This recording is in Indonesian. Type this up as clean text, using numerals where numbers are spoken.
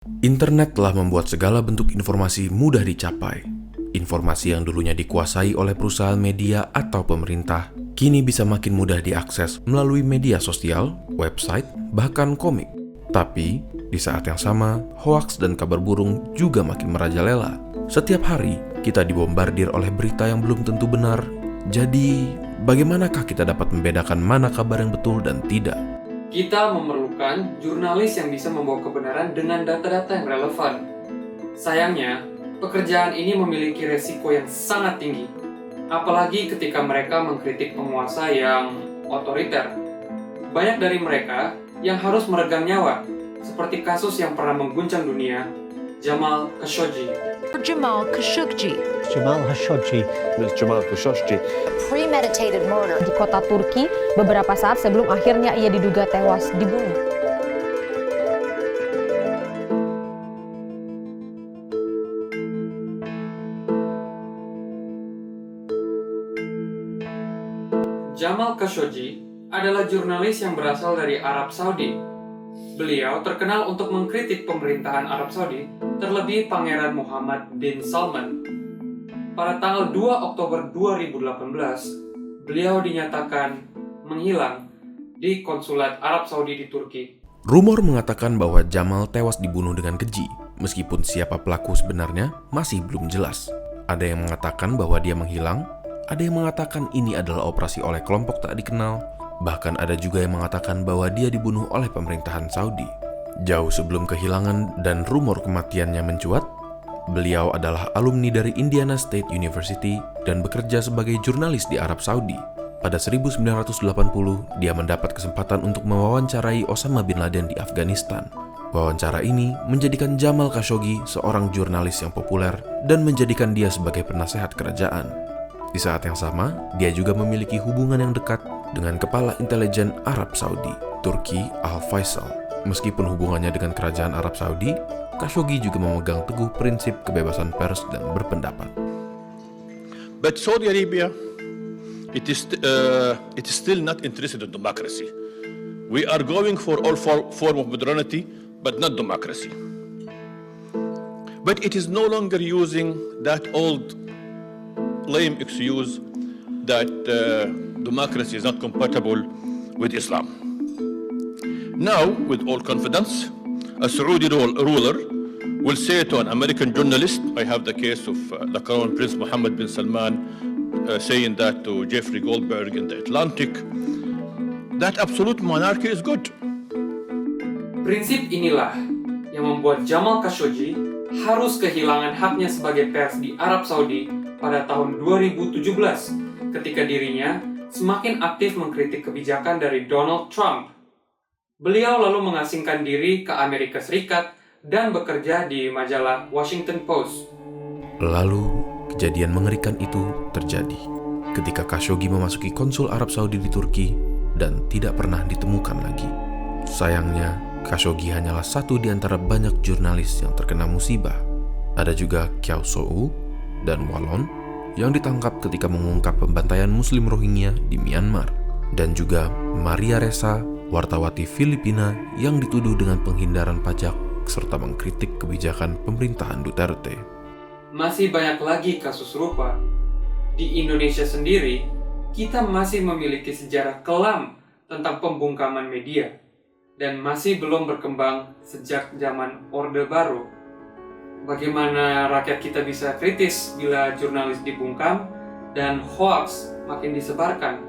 Internet telah membuat segala bentuk informasi mudah dicapai. Informasi yang dulunya dikuasai oleh perusahaan media atau pemerintah, kini bisa makin mudah diakses melalui media sosial, website, bahkan komik. Tapi, di saat yang sama, hoaks dan kabar burung juga makin merajalela. Setiap hari, kita dibombardir oleh berita yang belum tentu benar. Jadi, bagaimanakah kita dapat membedakan mana kabar yang betul dan tidak? Kita memerlukan jurnalis yang bisa membawa kebenaran dengan data-data yang relevan. Sayangnya, pekerjaan ini memiliki resiko yang sangat tinggi, apalagi ketika mereka mengkritik penguasa yang otoriter. Banyak dari mereka yang harus meregang nyawa, seperti kasus yang pernah mengguncang dunia, Jamal Khashoggi. Jamal Khashoggi. Jamal Khashoggi. Jamal Khashoggi. Premeditated murder. Di kota Turki beberapa saat sebelum akhirnya ia diduga tewas dibunuh. Jamal Khashoggi adalah jurnalis yang berasal dari Arab Saudi. Beliau terkenal untuk mengkritik pemerintahan Arab Saudi, terlebih Pangeran Muhammad bin Salman. Pada tanggal 2 Oktober 2018, beliau dinyatakan menghilang di konsulat Arab Saudi di Turki. Rumor mengatakan bahwa Jamal tewas dibunuh dengan keji, meskipun siapa pelaku sebenarnya masih belum jelas. Ada yang mengatakan bahwa dia menghilang, ada yang mengatakan ini adalah operasi oleh kelompok tak dikenal, bahkan ada juga yang mengatakan bahwa dia dibunuh oleh pemerintahan Saudi. Jauh sebelum kehilangan dan rumor kematiannya mencuat, beliau adalah alumni dari Indiana State University dan bekerja sebagai jurnalis di Arab Saudi. Pada 1980, dia mendapat kesempatan untuk mewawancarai Osama bin Laden di Afghanistan. Wawancara ini menjadikan Jamal Khashoggi seorang jurnalis yang populer dan menjadikan dia sebagai penasehat kerajaan. Di saat yang sama, dia juga memiliki hubungan yang dekat dengan kepala intelijen Arab Saudi, Turki Al-Faisal. Meskipun hubungannya dengan kerajaan Arab Saudi, Khashoggi juga memegang teguh prinsip kebebasan pers dan berpendapat. But Saudi Arabia, it is still not interested in democracy. We are going for all form of modernity, but not democracy. But it is no longer using that old lame excuse that democracy is not compatible with Islam. Now, with all confidence, a Saudi ruler will say to an American journalist, I have the case of the Crown Prince Mohammed bin Salman saying that to Jeffrey Goldberg in the Atlantic, that absolute monarchy is good. Prinsip inilah yang membuat Jamal Khashoggi harus kehilangan haknya sebagai pers di Arab Saudi pada tahun 2017 ketika dirinya semakin aktif mengkritik kebijakan dari Donald Trump. Beliau lalu mengasingkan diri ke Amerika Serikat dan bekerja di majalah Washington Post. Lalu, kejadian mengerikan itu terjadi ketika Khashoggi memasuki konsul Arab Saudi di Turki dan tidak pernah ditemukan lagi. Sayangnya, Khashoggi hanyalah satu di antara banyak jurnalis yang terkena musibah. Ada juga Kyaw Soe dan Wallon yang ditangkap ketika mengungkap pembantaian Muslim Rohingya di Myanmar, dan juga Maria Ressa, wartawati Filipina yang dituduh dengan penghindaran pajak serta mengkritik kebijakan pemerintahan Duterte. Masih banyak lagi kasus serupa. Di Indonesia sendiri, kita masih memiliki sejarah kelam tentang pembungkaman media dan masih belum berkembang sejak zaman Orde Baru. Bagaimana rakyat kita bisa kritis bila jurnalis dibungkam dan hoaks makin disebarkan?